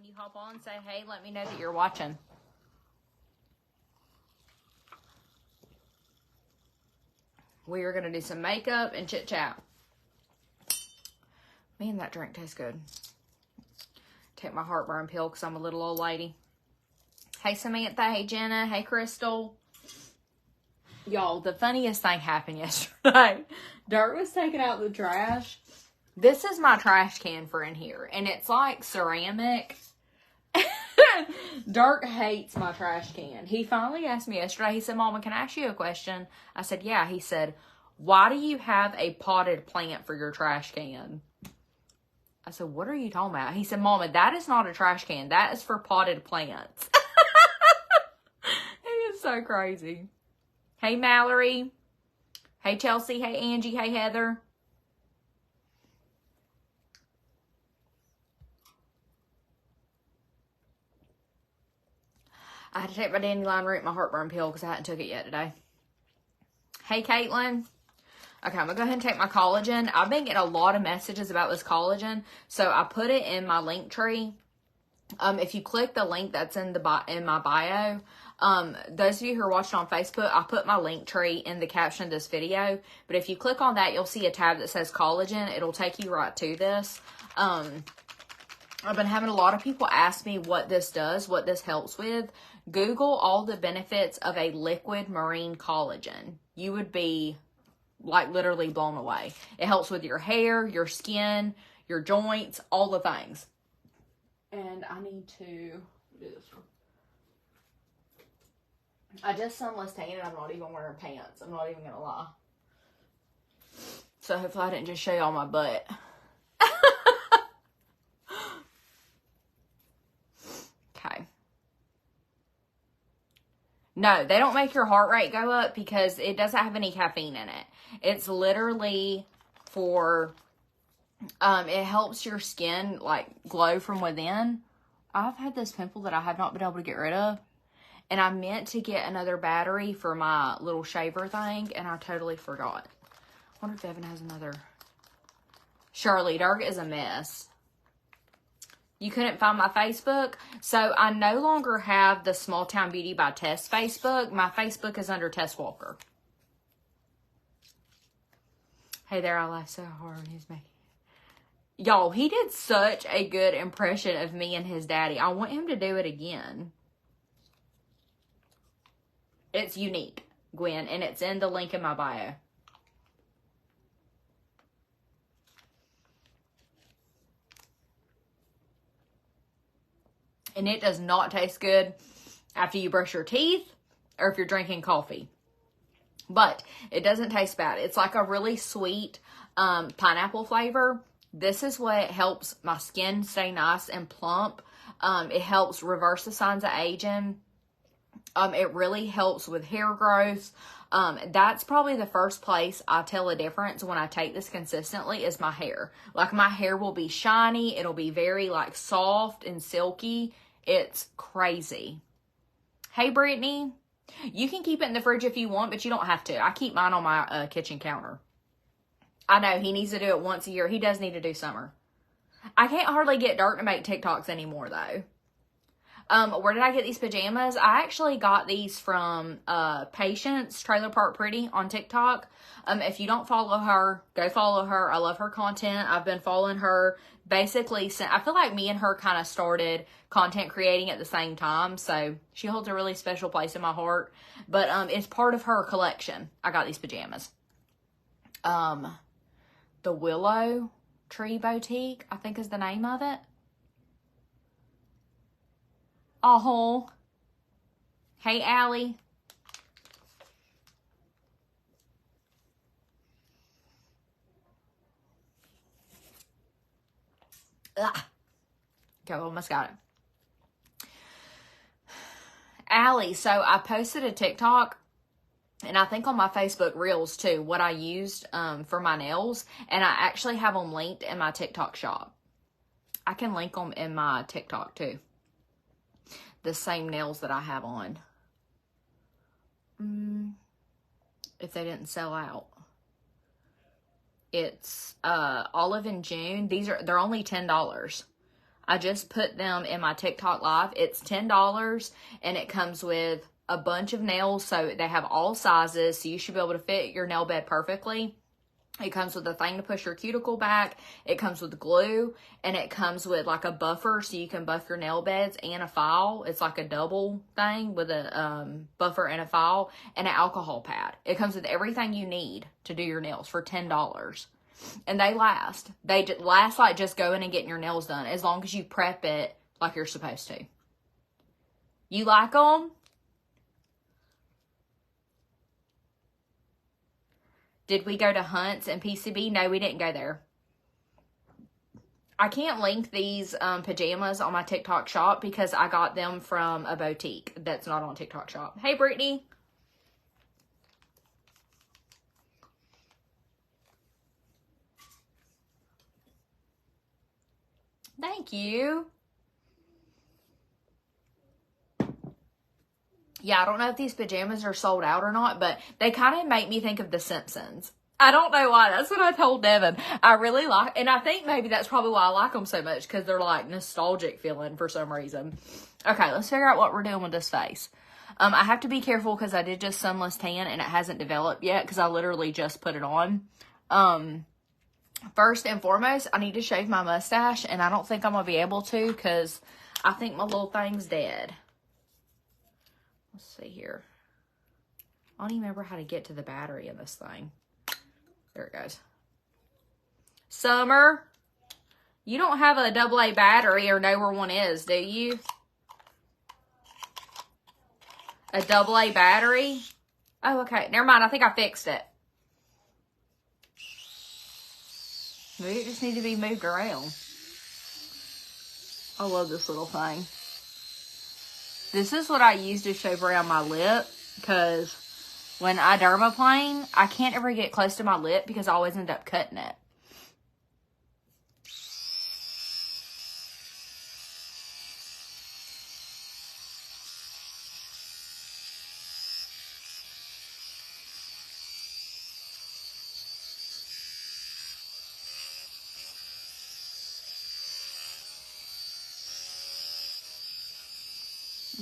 when you hop on, say, hey, let me know that you're watching. We are going to do some makeup and chit chat. Man, that drink tastes good. Take my heartburn pill because I'm a little old lady. Hey, Samantha. Hey, Jenna. Hey, Crystal. Y'all, the funniest thing happened yesterday. Dirt was taking out the trash. This is my trash can for in here. And it's like ceramic. Dirt hates my trash can. He finally asked me yesterday. He said, Mama, can I ask you a question? I said, yeah. He said, why do you have a potted plant for your trash can? I said, what are you talking about? He said, Mama, that is not a trash can. That is for potted plants. He is so crazy. Hey, Mallory. Hey, Chelsea. Hey, Angie. Hey, Heather. I had to take my dandelion root, my heartburn pill, because I hadn't took it yet today. Hey, Caitlin. Okay, I'm going to go ahead and take my collagen. I've been getting a lot of messages about this collagen, so I put it in my link tree. If you click the link that's in my bio, those of you who are watching on Facebook, I put my link tree in the caption of this video. But if you click on that, you'll see a tab that says collagen. It'll take you right to this. I've been having a lot of people ask me what this does, what this helps with. Google all the benefits of a liquid marine collagen. You would be like literally blown away. It helps with your hair, your skin, your joints, all the things. And I need to do this one. I just sunless tan and I'm not even wearing pants. I'm not even gonna lie. So hopefully I didn't just show y'all my butt. Okay. No, they don't make your heart rate go up because it doesn't have any caffeine in it. It's literally for, it helps your skin, like, glow from within. I've had this pimple that I have not been able to get rid of. And I meant to get another battery for my little shaver thing, and I totally forgot. I wonder if Evan has another. Shirley, Dirk is a mess. You couldn't find my Facebook? So I no longer have the Small Town Beauty by Tess Facebook. My Facebook is under Tess Walker. Hey there, I laughed so hard when he was making it. Y'all, he did such a good impression of me and his daddy. I want him to do it again. It's unique, Gwen, and it's in the link in my bio. And it does not taste good after you brush your teeth or if you're drinking coffee. But it doesn't taste bad. It's like a really sweet pineapple flavor. This is what helps my skin stay nice and plump. It helps reverse the signs of aging. It really helps with hair growth. That's probably the first place I tell a difference when I take this consistently is my hair. Like my hair will be shiny. It'll be very like soft and silky. It's crazy. Hey, Brittany. You can keep it in the fridge if you want, but you don't have to. I keep mine on my kitchen counter. I know he needs to do it once a year. He does need to do summer. I can't hardly get Dirt to make TikToks anymore though. Where did I get these pajamas? I actually got these from Patience, Trailer Park Pretty on TikTok. If you don't follow her, go follow her. I love her content. I've been following her basically since, I feel like me and her kind of started content creating at the same time. So she holds a really special place in my heart. But it's part of her collection. I got these pajamas. The Willow Tree Boutique, I think is the name of it. Oh, hey, Allie. Ugh. Okay, almost got it. Allie, so I posted a TikTok, and I think on my Facebook Reels too, what I used for my nails, and I actually have them linked in my TikTok shop. I can link them in my TikTok too. The same nails that I have on. If they didn't sell out. It's Olive and June. They're only $10. I just put them in my TikTok live. It's $10 and it comes with a bunch of nails. So they have all sizes. So you should be able to fit your nail bed perfectly. It comes with a thing to push your cuticle back. It comes with glue, and it comes with like a buffer so you can buff your nail beds and a file. It's like a double thing with a buffer and a file and an alcohol pad. It comes with everything you need to do your nails for $10. And they last. They last like just going and getting your nails done as long as you prep it like you're supposed to. You like them? Did we go to Hunt's and PCB? No, we didn't go there. I can't link these pajamas on my TikTok shop because I got them from a boutique that's not on TikTok shop. Hey, Brittany. Thank you. Yeah, I don't know if these pajamas are sold out or not, but they kind of make me think of The Simpsons. I don't know why. That's what I told Devin. I really like, and I think maybe that's probably why I like them so much, because they're like nostalgic feeling for some reason. Okay, let's figure out what we're doing with this face. I have to be careful because I did just sunless tan and it hasn't developed yet because I literally just put it on. First and foremost, I need to shave my mustache, and I don't think I'm going to be able to because I think my little thing's dead. Let's see here. I don't even remember how to get to the battery in this thing. There it goes. Summer, you don't have a AA battery or know where one is, do you? A AA battery? Oh, okay. Never mind. I think I fixed it. Maybe it just needs to be moved around. I love this little thing. This is what I use to shave around my lip, because when I dermaplane, I can't ever get close to my lip because I always end up cutting it.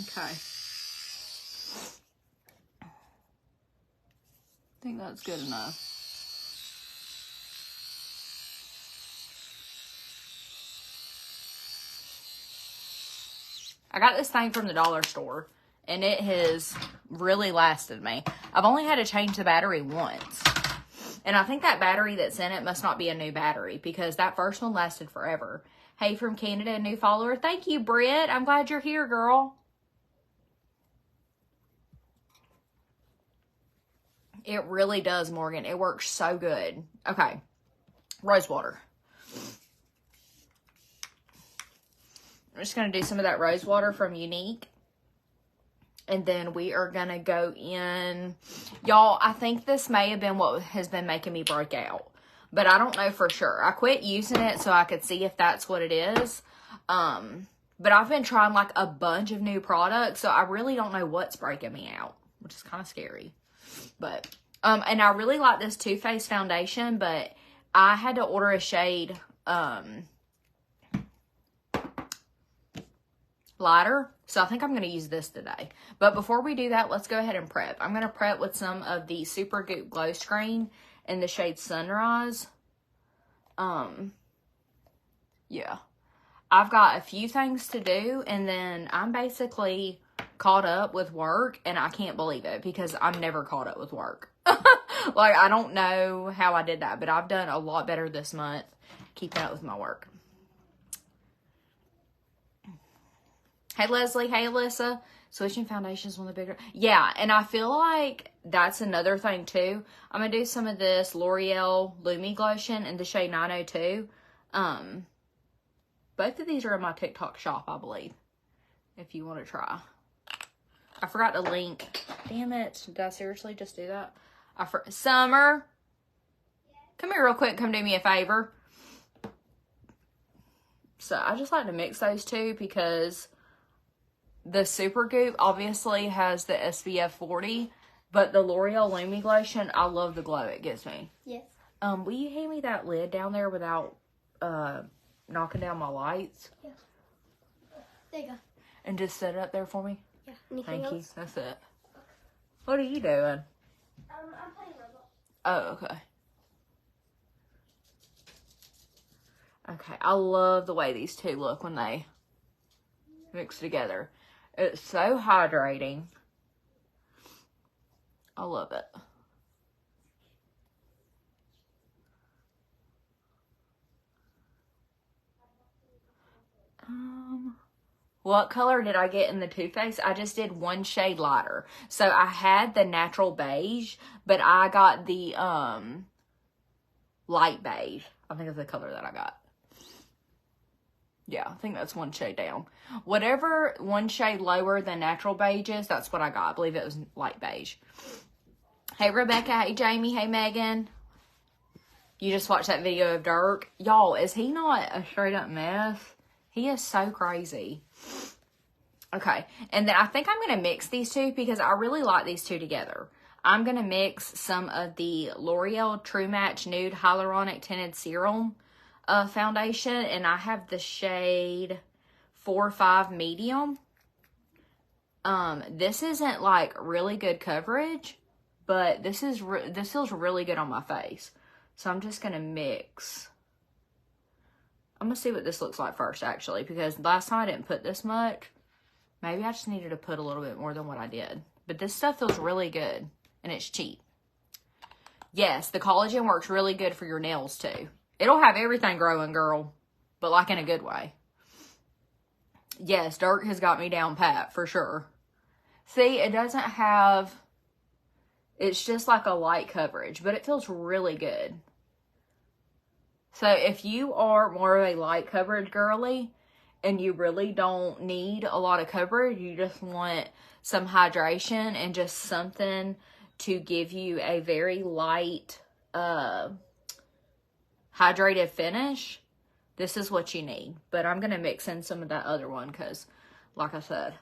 Okay. I think that's good enough. I got this thing from the dollar store, and it has really lasted me. I've only had to change the battery once. And I think that battery that's in it must not be a new battery, because that first one lasted forever. Hey, from Canada, a new follower. Thank you, Britt. I'm glad you're here, girl. It really does, Morgan. It works so good. Okay. Rose water. I'm just going to do some of that rose water from Younique. And then we are going to go in. Y'all, I think this may have been what has been making me break out. But I don't know for sure. I quit using it so I could see if that's what it is. But I've been trying like a bunch of new products. So I really don't know what's breaking me out, which is kind of scary. But, and I really like this Too Faced foundation, but I had to order a shade, lighter. So I think I'm going to use this today. But before we do that, let's go ahead and prep. I'm going to prep with some of the Supergoop Glow Screen in the shade Sunrise. Yeah. I've got a few things to do, and then I'm basically caught up with work, and I can't believe it because I'm never caught up with work. Like, I don't know how I did that, but I've done a lot better this month keeping up with my work. Hey, Leslie. Hey, Alyssa. Switching foundations, one of the bigger. Yeah, and I feel like that's another thing, too. I'm going to do some of this L'Oreal Lumi Glotion in the shade 902. Both of these are in my TikTok shop, I believe, if you want to try. I forgot to link. Damn it. Did I seriously just do that? Summer, come here real quick. Come do me a favor. So I just like to mix those two because the Supergoop obviously has the SPF 40, but the L'Oreal Lumi Glotion, I love the glow it gives me. Yes. Will you hand me that lid down there without knocking down my lights? Yes. There you go. And just set it up there for me? Yeah. Anything Thank you. else? That's it. What are you doing? I'm playing Roblox. Oh, okay. Okay, I love the way these two look when they mix together. It's so hydrating. I love it. What color did I get in the Too Faced? I just did one shade lighter. So I had the natural beige, but I got the light beige. I think that's the color that I got. Yeah, I think that's one shade down. Whatever one shade lower than natural beige is, that's what I got. I believe it was light beige. Hey, Rebecca. Hey, Jamie. Hey, Megan. You just watched that video of Dirk. Y'all, is he not a straight up mess? He is so crazy. Okay, and then I think I'm going to mix these two because I really like these two together. I'm going to mix some of the L'Oreal True Match Nude Hyaluronic Tinted Serum foundation, and I have the shade 4-5 Medium. This isn't like really good coverage, but this feels really good on my face. So I'm just going to mix. I'm going to see what this looks like first, actually, because last time I didn't put this much. Maybe I just needed to put a little bit more than what I did. But this stuff feels really good, and it's cheap. Yes, the collagen works really good for your nails, too. It'll have everything growing, girl, but like in a good way. Yes, Dirk has got me down pat, for sure. See, it doesn't have... It's just like a light coverage, but it feels really good. So if you are more of a light coverage girly and you really don't need a lot of coverage, you just want some hydration and just something to give you a very light, hydrated finish, this is what you need. But I'm going to mix in some of that other one because, like I said,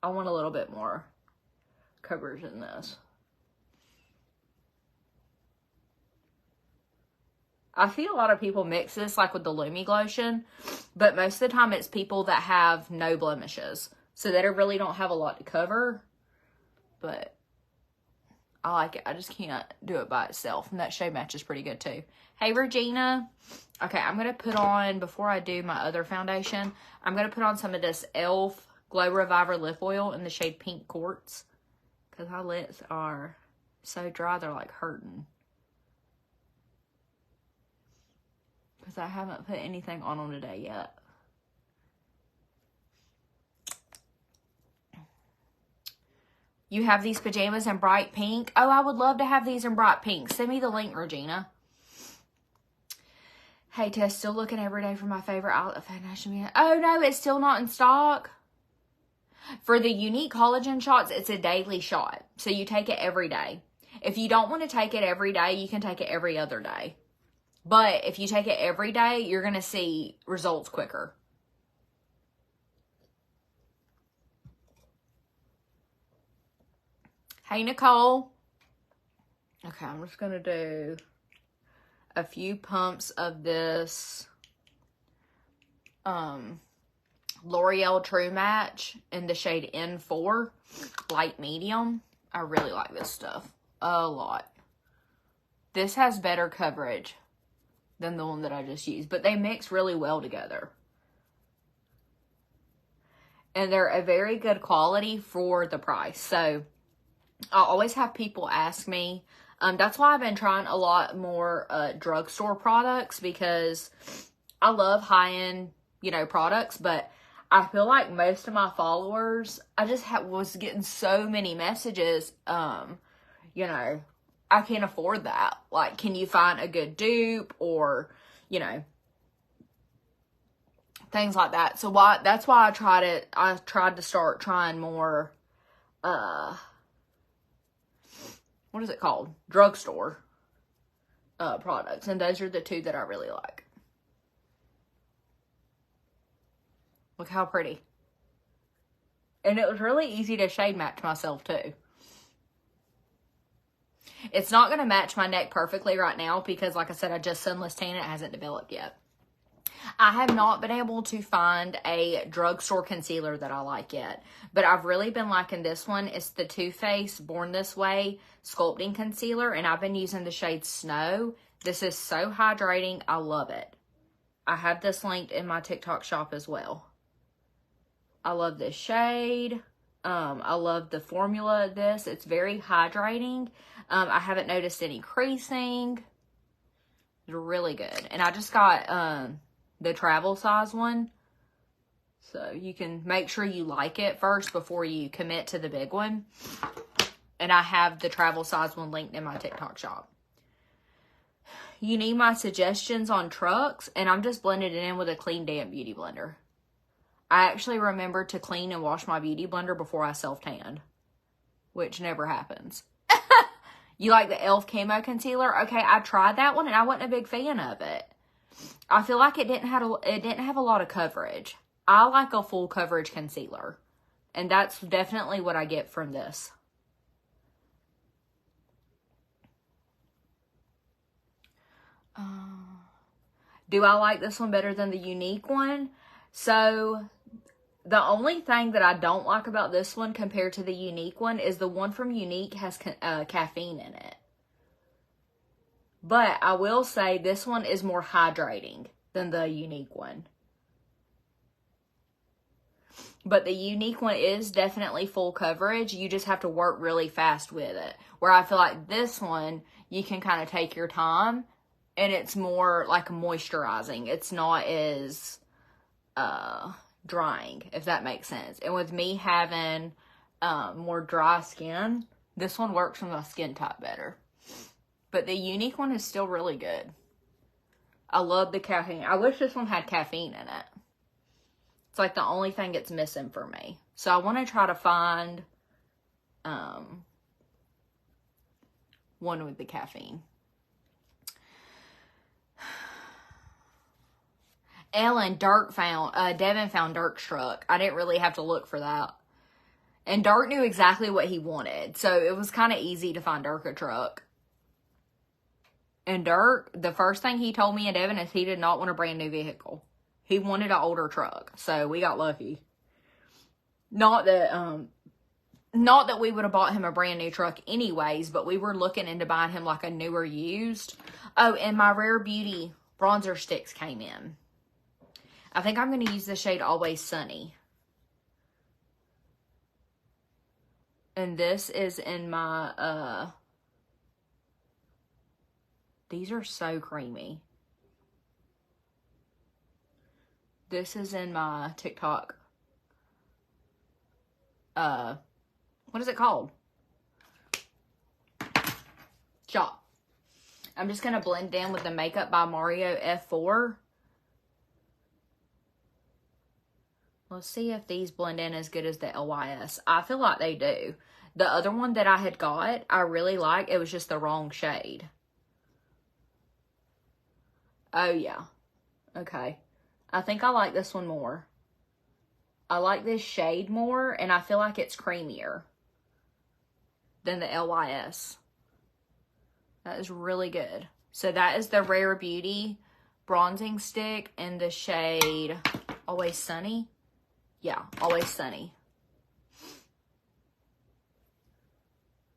I want a little bit more coverage in this. I see a lot of people mix this like with the Lumi Glotion, but most of the time it's people that have no blemishes. So they really don't have a lot to cover, but I like it. I just can't do it by itself, and that shade match is pretty good too. Hey, Regina. Okay, I'm going to put on, before I do my other foundation, I'm going to put on some of this e.l.f. Glow Reviver Lip Oil in the shade Pink Quartz, because my lips are so dry, they're like hurting. Because I haven't put anything on them today yet. You have these pajamas in bright pink? Oh, I would love to have these in bright pink. Send me the link, Regina. Hey, Tess, still looking every day for my favorite outlet foundation. Oh, no, it's still not in stock. For the Unique Collagen shots, it's a daily shot. So you take it every day. If you don't want to take it every day, you can take it every other day. But if you take it every day, you're going to see results quicker. Hey, Nicole. Okay, I'm just going to do a few pumps of this L'Oreal True Match in the shade N4, light medium. I really like this stuff a lot. This has better coverage than the one that I just used, but they mix really well together. And they're a very good quality for the price. So I always have people ask me, that's why I've been trying a lot more drugstore products, because I love high-end, products, but I feel like most of my followers, I just was getting so many messages, I can't afford that. Like, can you find a good dupe, or, things like that. So that's why I tried to start trying more, what is it called? Drugstore products. And those are the two that I really like. Look how pretty. And it was really easy to shade match myself too. It's not going to match my neck perfectly right now because, like I said, I just sunless tan. It hasn't developed yet. I have not been able to find a drugstore concealer that I like yet, but I've really been liking this one. It's the Too Faced Born This Way Sculpting Concealer, and I've been using the shade Snow. This is so hydrating. I love it. I have this linked in my TikTok shop as well. I love this shade. I love the formula of this. It's very hydrating. I haven't noticed any creasing. It's really good. And I just got the travel size one. So you can make sure you like it first before you commit to the big one. And I have the travel size one linked in my TikTok shop. You need my suggestions on trucks, and I'm just blending it in with a clean, damp beauty blender. I actually remembered to clean and wash my beauty blender before I self-tanned, which never happens. You like the e.l.f. Camo Concealer? Okay, I tried that one, and I wasn't a big fan of it. I feel like it didn't have a lot of coverage. I like a full coverage concealer, and that's definitely what I get from this. Do I like this one better than the Unique one? So, the only thing that I don't like about this one compared to the Unique one is the one from Unique has caffeine in it. But I will say this one is more hydrating than the Unique one. But the Unique one is definitely full coverage. You just have to work really fast with it. Where I feel like this one, you can kind of take your time. And it's more like moisturizing. It's not as drying, if that makes sense. And with me having more dry skin, this one works for my skin type better. But the Unique one is still really good. I love the caffeine. I wish this one had caffeine in it. It's like the only thing it's missing for me. So I want to try to find one with the caffeine. Devin found Dirk Struck. I didn't really have to look for that. And Dirk knew exactly what he wanted. So it was kind of easy to find Dirk a truck. And Dirk, the first thing he told me and Devin is he did not want a brand new vehicle. He wanted an older truck. So we got lucky. Not that we would have bought him a brand new truck anyways, but we were looking into buying him like a newer used. Oh, and my Rare Beauty bronzer sticks came in. I think I'm going to use the shade Always Sunny. And this is in my, these are so creamy. This is in my TikTok, what is it called? Shop. I'm just going to blend in with the Makeup by Mario F4. Let's see if these blend in as good as the LYS. I feel like they do. The other one that I had got, I really like. It was just the wrong shade. Oh, yeah. Okay. I think I like this one more. I like this shade more, and I feel like it's creamier than the LYS. That is really good. So that is the Rare Beauty bronzing stick in the shade Always Sunny. Yeah, Always Sunny.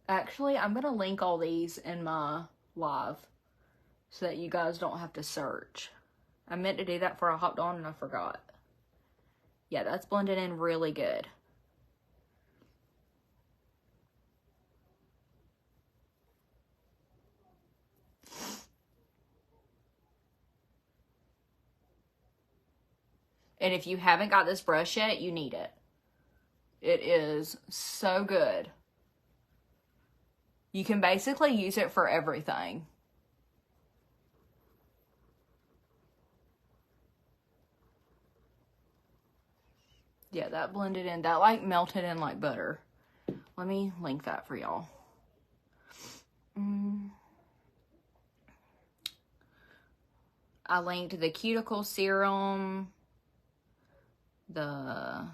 Actually, I'm going to link all these in my live so that you guys don't have to search. I meant to do that before I hopped on and I forgot. Yeah, that's blended in really good. And if you haven't got this brush yet, you need it. It is so good. You can basically use it for everything. Yeah, that blended in. That like melted in like butter. Let me link that for y'all. I linked the cuticle serum, the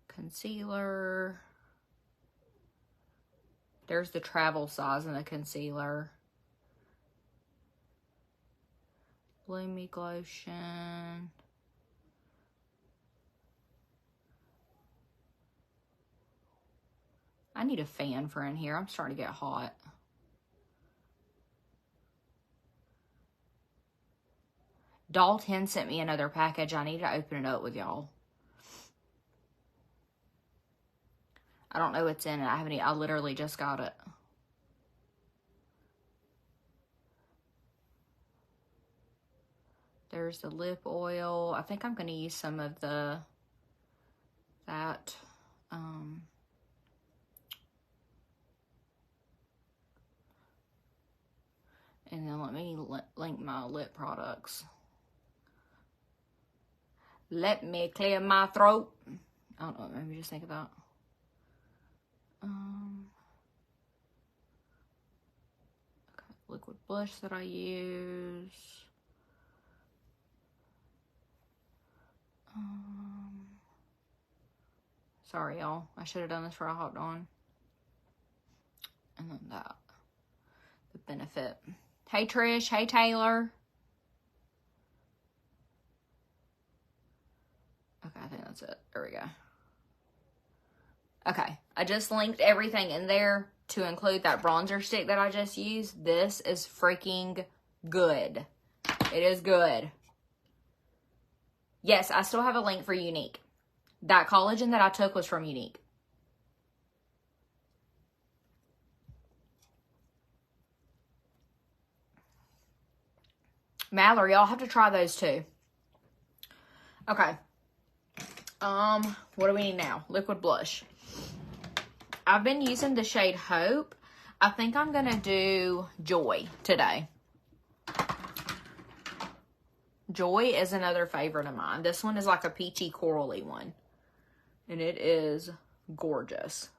concealer. There's the travel size in the concealer. Bloomy Glotion. I need a fan for in here. I'm starting to get hot. Doll 10 sent me another package. I need to open it up with y'all. I don't know what's in it. I literally just got it. There's the lip oil. I think I'm going to use some of that. And then let me link my lip products. Let me clear my throat. I don't know, maybe just think about. Okay, liquid blush that I use. Sorry, y'all. I should have done this before I hopped on. And then that. The Benefit. Hey, Trish. Hey, Taylor. Okay, I think that's it. There we go. Okay, I just linked everything in there to include that bronzer stick that I just used. This is freaking good. It is good. Yes, I still have a link for Younique. That collagen that I took was from Younique. Mallory, y'all have to try those too. Okay. What do we need now? Liquid blush. I've been using the shade Hope. I think I'm going to do Joy today. Joy is another favorite of mine. This one is like a peachy corally one. And it is gorgeous.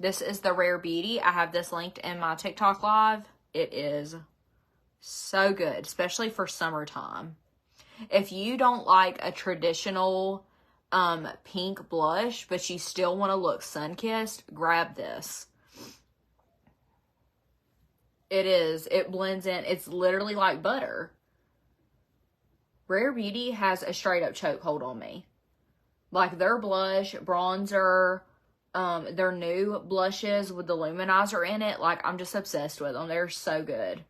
This is the Rare Beauty. I have this linked in my TikTok live. It is so good, especially for summertime. If you don't like a traditional pink blush, but you still want to look sun-kissed, grab this. It blends in. It's literally like butter. Rare Beauty has a straight up chokehold on me. Like their blush, bronzer, their new blushes with the luminizer in it, like I'm just obsessed with them. They're so good.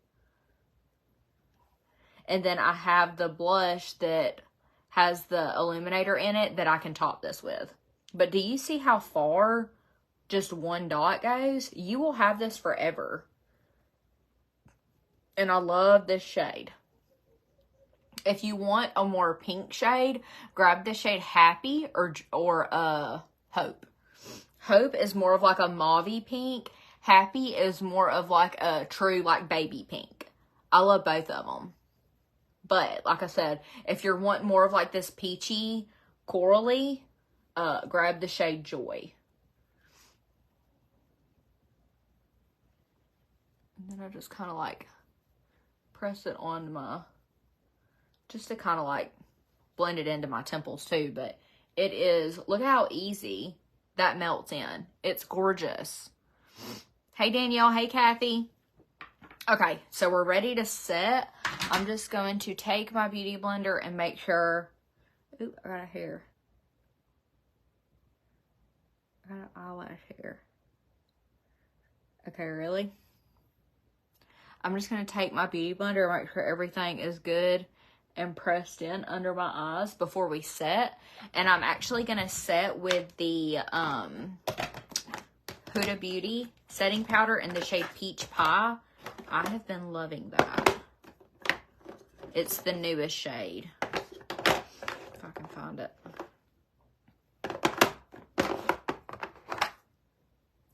And then I have the blush that has the illuminator in it that I can top this with. But do you see how far just one dot goes? You will have this forever. And I love this shade. If you want a more pink shade, grab the shade Happy or Hope. Hope is more of like a mauvey pink. Happy is more of like a true like baby pink. I love both of them. But like I said, if you're wanting more of like this peachy corally, grab the shade Joy. And then I just kind of like press it on my, just to kind of like blend it into my temples too. But it is, look how easy that melts in. It's gorgeous. Hey Danielle, hey Kathy. Okay, so we're ready to set. I'm just going to take my beauty blender and make sure, ooh, I got a hair. I got an eyelash hair. Okay, really? I'm just going to take my beauty blender and make sure everything is good and pressed in under my eyes before we set. And I'm actually going to set with the Huda Beauty setting powder in the shade Peach Pie. I have been loving that. It's the newest shade. If I can find it.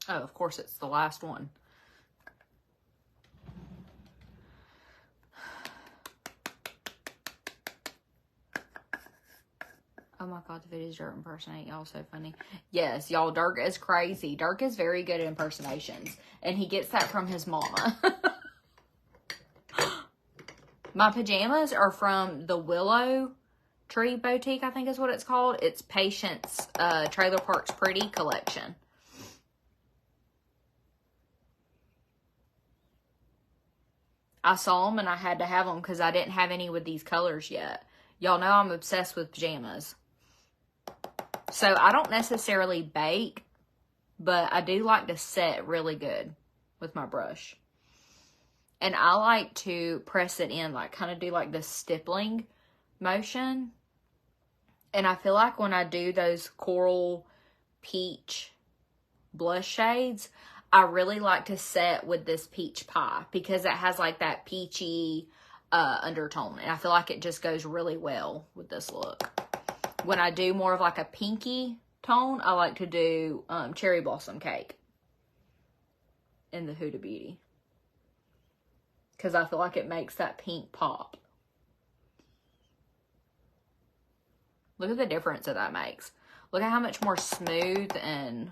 Oh, of course, it's the last one. Oh my God, the videos Dirk impersonate. Y'all so funny. Yes, y'all, Dirk is crazy. Dirk is very good at impersonations. And he gets that from his mama. My pajamas are from the Willow Tree Boutique, I think is what it's called. It's Patience Trailer Parks Pretty collection. I saw them and I had to have them because I didn't have any with these colors yet. Y'all know I'm obsessed with pajamas. So I don't necessarily bake, but I do like to set really good with my brush. And I like to press it in, like kind of do like the stippling motion. And I feel like when I do those coral peach blush shades, I really like to set with this peach pie because it has like that peachy undertone. And I feel like it just goes really well with this look. When I do more of like a pinky tone, I like to do Cherry Blossom Cake in the Huda Beauty. Because I feel like it makes that pink pop. Look at the difference that that makes. Look at how much more smooth and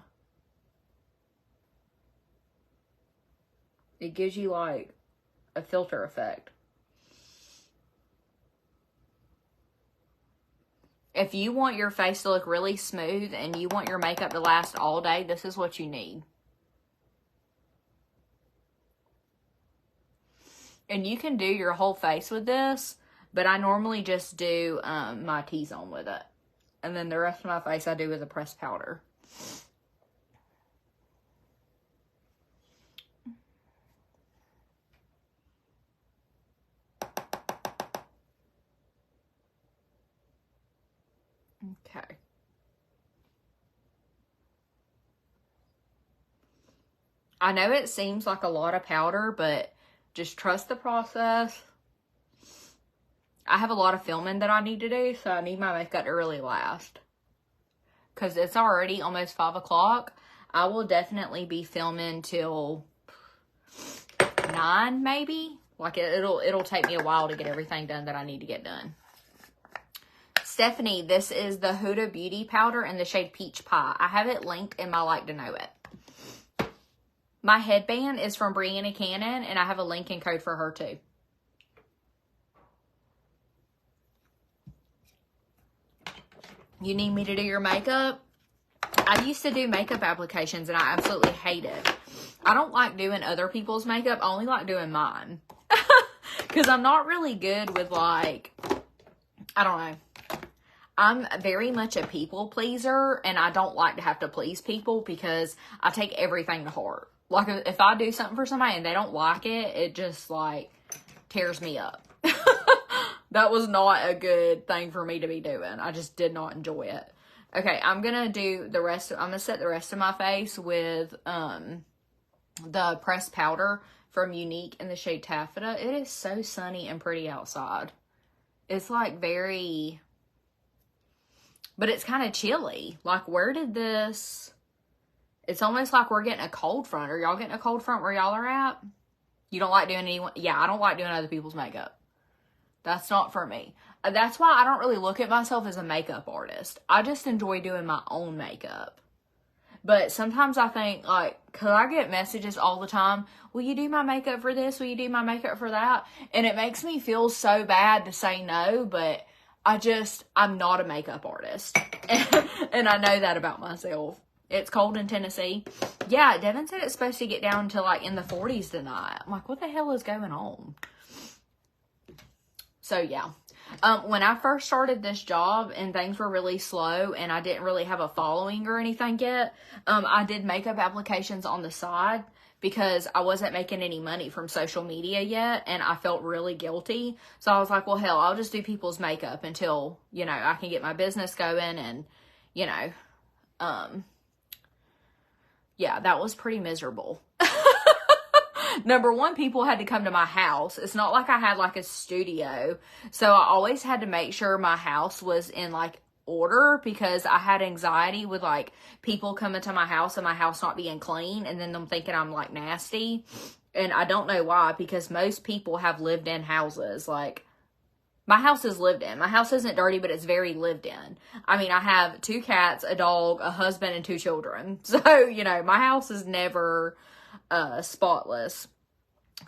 it gives you like a filter effect. If you want your face to look really smooth and you want your makeup to last all day, this is what you need. And you can do your whole face with this, but I normally just do my T-zone with it. And then the rest of my face I do with a pressed powder. Okay. I know it seems like a lot of powder, but just trust the process. I have a lot of filming that I need to do, so I need my makeup to really last. Because it's already almost 5 o'clock. I will definitely be filming till 9, maybe. Like, it'll take me a while to get everything done that I need to get done. Stephanie, this is the Huda Beauty powder in the shade Peach Pie. I have it linked in my Like to Know It. My headband is from Brianna Cannon, and I have a link and code for her too. You need me to do your makeup? I used to do makeup applications, and I absolutely hate it. I don't like doing other people's makeup. I only like doing mine. Because I'm not really good with, like, I don't know. I'm very much a people pleaser, and I don't like to have to please people because I take everything to heart. Like, if I do something for somebody and they don't like it, it just, like, tears me up. That was not a good thing for me to be doing. I just did not enjoy it. Okay, I'm going to do the rest. I'm going to set the rest of my face with the pressed powder from Younique in the shade Taffeta. It is so sunny and pretty outside. It's, like, very... But it's kind of chilly. Like, where did this... It's almost like we're getting a cold front. Are y'all getting a cold front where y'all are at? You don't like doing anyone... Yeah, I don't like doing other people's makeup. That's not for me. That's why I don't really look at myself as a makeup artist. I just enjoy doing my own makeup. But sometimes I think, like, because I get messages all the time, will you do my makeup for this? Will you do my makeup for that? And it makes me feel so bad to say no, but I'm not a makeup artist. And I know that about myself. It's cold in Tennessee. Yeah, Devin said it's supposed to get down to, like, in the 40s tonight. I'm like, what the hell is going on? So, yeah. When I first started this job and things were really slow and I didn't really have a following or anything yet, I did makeup applications on the side because I wasn't making any money from social media yet and I felt really guilty. So I was like, well, hell, I'll just do people's makeup until, you know, I can get my business going and, you know, yeah, that was pretty miserable. Number one, people had to come to my house. It's not like I had, like, a studio. So I always had to make sure my house was in, like, order because I had anxiety with, like, people coming to my house and my house not being clean and then them thinking I'm, like, nasty. And I don't know why, because most people have lived in houses. Like, my house is lived in. My house isn't dirty, but it's very lived in. I mean, I have 2 cats, a dog, a husband, and 2 children. So, you know, my house is never... spotless.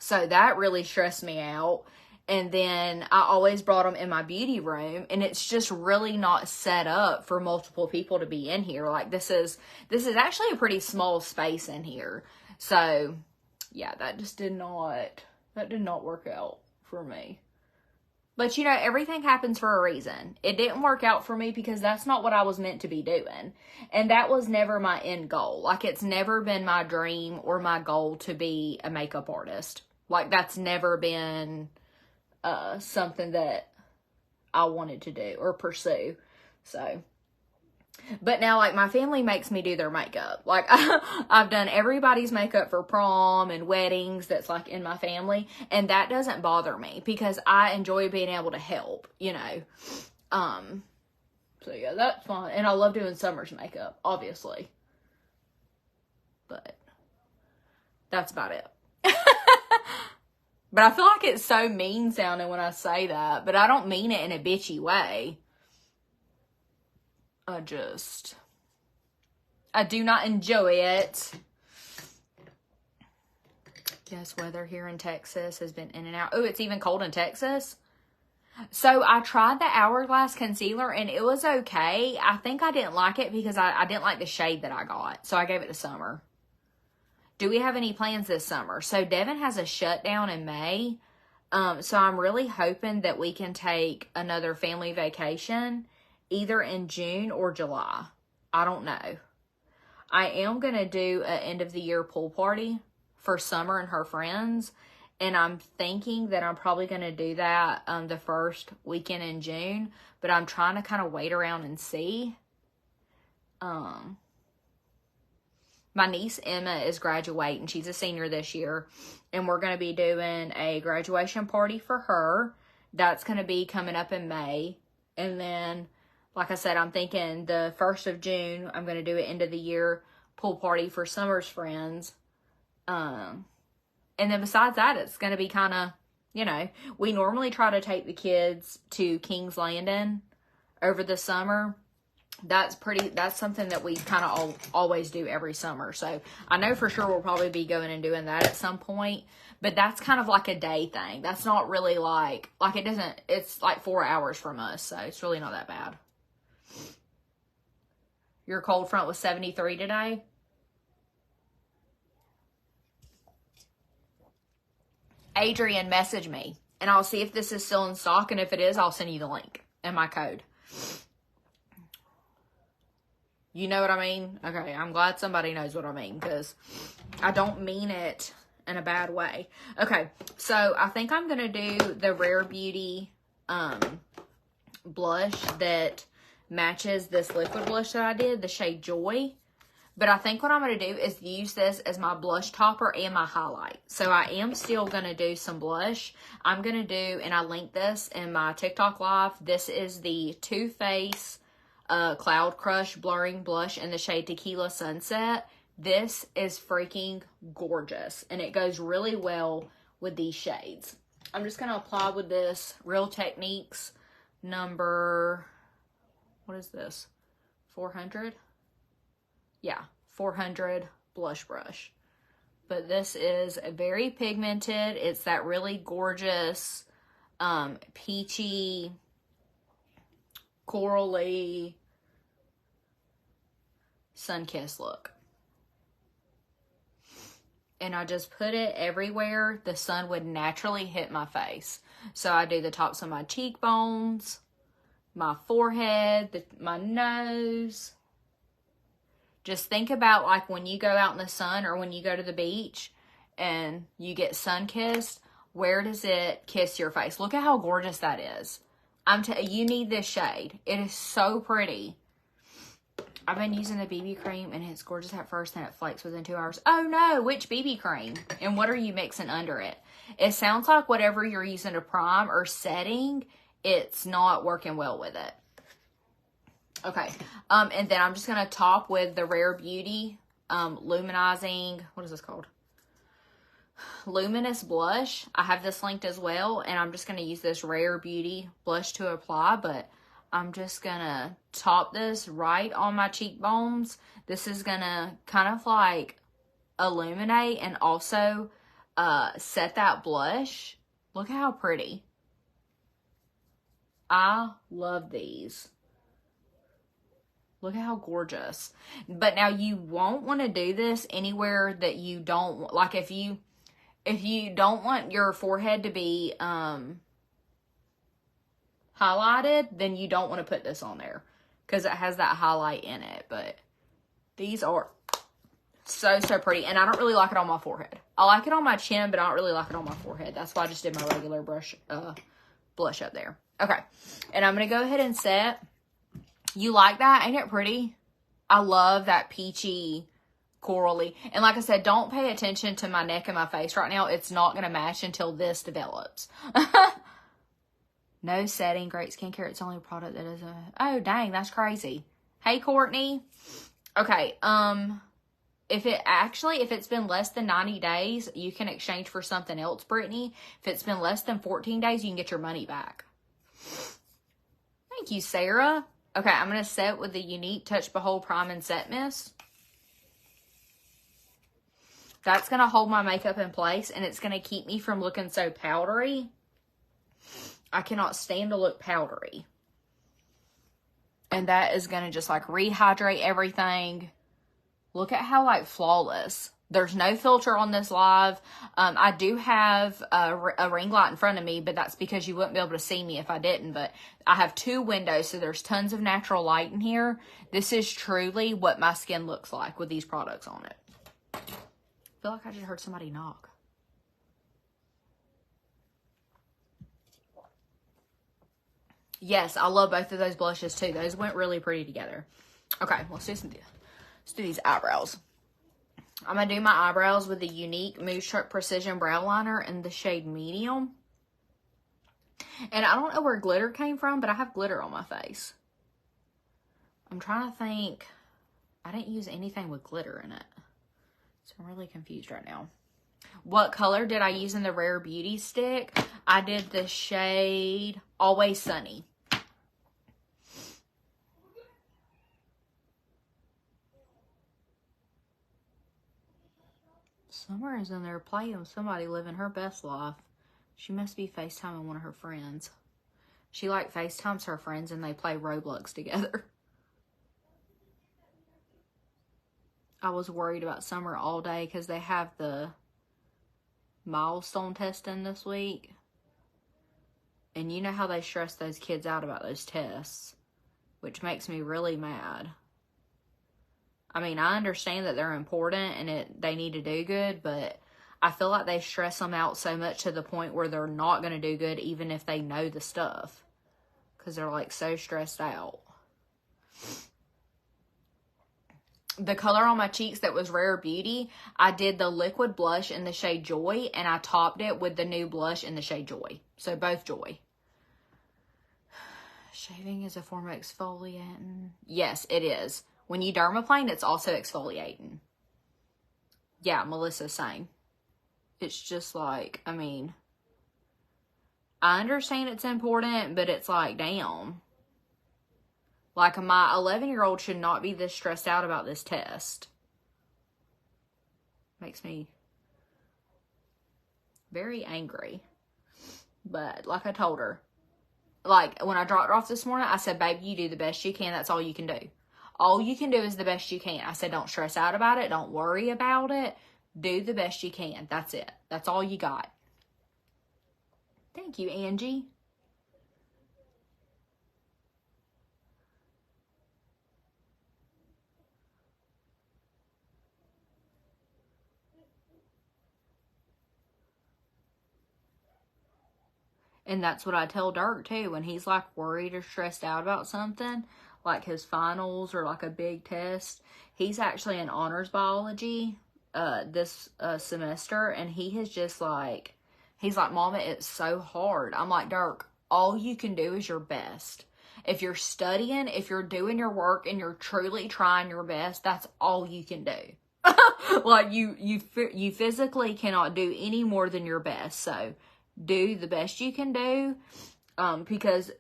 So that really stressed me out. And then I always brought them in my beauty room, and it's just really not set up for multiple people to be in here. Like, this is actually a pretty small space in here. So yeah, that just did not That did not work out for me. But, you know, everything happens for a reason. It didn't work out for me because that's not what I was meant to be doing. And that was never my end goal. Like, it's never been my dream or my goal to be a makeup artist. Like, that's never been something that I wanted to do or pursue. So, but now, like, my family makes me do their makeup. Like, I've done everybody's makeup for prom and weddings that's, like, in my family. And that doesn't bother me because I enjoy being able to help, you know. So, yeah, that's fun. And I love doing Summer's makeup, obviously. But that's about it. But I feel like it's so mean sounding when I say that. But I don't mean it in a bitchy way. I do not enjoy it. Yes, weather here in Texas has been in and out. Oh, it's even cold in Texas. So I tried the Hourglass concealer and it was okay. I think I didn't like it because I didn't like the shade that I got. So I gave it to Summer. Do we have any plans this summer? So Devin has a shutdown in May. So I'm really hoping that we can take another family vacation either in June or July. I don't know. I am going to do an end of the year pool party for Summer and her friends. And I'm thinking that I'm probably going to do that the first weekend in June. But I'm trying to kind of wait around and see. My niece Emma is graduating. She's a senior this year. And we're going to be doing a graduation party for her. That's going to be coming up in May. And then, like I said, I'm thinking the 1st of June, I'm going to do an end of the year pool party for Summer's friends. And then besides that, it's going to be kind of, you know, we normally try to take the kids to King's Landing over the summer. That's something that we kind of always do every summer. So I know for sure we'll probably be going and doing that at some point. But that's kind of like a day thing. That's not really like it's like 4 hours from us. So it's really not that bad. Your cold front was 73 today? Adrian, message me. And I'll see if this is still in stock. And if it is, I'll send you the link and my code. You know what I mean? Okay, I'm glad somebody knows what I mean. Because I don't mean it in a bad way. Okay, so I think I'm going to do the Rare Beauty blush that matches this liquid blush that I did, the shade Joy. But I think what I'm going to do is use this as my blush topper and my highlight. So I am still going to do some blush. I'm going to do, and I linked this in my TikTok live, this is the Too Faced Cloud Crush Blurring Blush in the shade Tequila Sunset. This is freaking gorgeous. And it goes really well with these shades. I'm just going to apply with this Real Techniques number, what is this? 400? Yeah, 400 blush brush. But this is very pigmented. It's that really gorgeous, peachy, corally, sun-kissed look. And I just put it everywhere the sun would naturally hit my face. So I do the tops of my cheekbones, my forehead, my nose. Just think about like when you go out in the sun or when you go to the beach and you get sun-kissed, where does it kiss your face? Look at how gorgeous that is. You need this shade. It is so pretty. I've been using the BB cream and it's gorgeous at first and it flakes within 2 hours. Oh no, which BB cream? And what are you mixing under it? It sounds like whatever you're using to prime or setting, it's not working well with it. Okay, and then I'm just going to top with the Rare Beauty Luminizing, what is this called? Luminous Blush. I have this linked as well, and I'm just going to use this Rare Beauty blush to apply, but I'm just going to top this right on my cheekbones. This is going to kind of like illuminate and also set that blush. Look how pretty. I love these. Look at how gorgeous. But now you won't want to do this anywhere that you don't, like if you if you don't want your forehead to be highlighted, then you don't want to put this on there because it has that highlight in it. But these are so pretty, and I don't really like it on my forehead. I like it on my chin, but I don't really like it on my forehead. That's why I just did my regular blush up there. Okay, and I'm gonna go ahead and set. You like that? Ain't it pretty? I love that peachy corally. And like I said, don't pay attention to my neck and my face right now. It's not going to match until this develops. No setting, great skincare. It's the only product that is a... Oh, dang, that's crazy. Hey, Courtney. Okay, if it's been less than 90 days, you can exchange for something else, Brittany. If it's been less than 14 days, you can get your money back. Thank you, Sarah. Okay, I'm going to set with the Unique Touch Behold Prime and Set Mist. That's going to hold my makeup in place, and it's going to keep me from looking so powdery. I cannot stand to look powdery. And that is going to just, like, rehydrate everything. Look at how, like, flawless. There's no filter on this live. I do have a ring light in front of me, but that's because you wouldn't be able to see me if I didn't. But I have 2 windows, so there's tons of natural light in here. This is truly what my skin looks like with these products on it. I feel like I just heard somebody knock. Yes, I love both of those blushes too. Those went really pretty together. Okay, let's do these eyebrows. I'm going to do my eyebrows with the Unique Moonstruck Precision Brow Liner in the shade Medium. And I don't know where glitter came from, but I have glitter on my face. I'm trying to think. I didn't use anything with glitter in it. So I'm really confused right now. What color did I use in the Rare Beauty stick? I did the shade Always Sunny. Summer is in there playing with somebody living her best life. She must be FaceTiming one of her friends. She like FaceTimes her friends and they play Roblox together. I was worried about Summer all day because they have the milestone testing this week. And you know how they stress those kids out about those tests, which makes me really mad. I mean, I understand that they're important and they need to do good, but I feel like they stress them out so much to the point where they're not going to do good even if they know the stuff. Because they're like so stressed out. The color on my cheeks that was Rare Beauty, I did the liquid blush in the shade Joy, and I topped it with the new blush in the shade Joy. So both Joy. Shaving is a form of exfoliating. Yes, it is. When you dermaplane, it's also exfoliating. Yeah, Melissa, same. It's just like, I mean, I understand it's important, but it's like, damn. Like, my 11-year-old should not be this stressed out about this test. Makes me very angry. But, like I told her, like, when I dropped her off this morning, I said, baby, you do the best you can. That's all you can do. All you can do is the best you can. I said, don't stress out about it. Don't worry about it. Do the best you can. That's it. That's all you got. Thank you, Angie. And that's what I tell Dirk too, when he's like worried or stressed out about something, like his finals or like a big test. He's actually in honors biology this semester, and he has just like, he's like, Mama, it's so hard. I'm like, Dirk, all you can do is your best. If you're studying, if you're doing your work and you're truly trying your best, that's all you can do. Like you physically cannot do any more than your best. So do the best you can do, because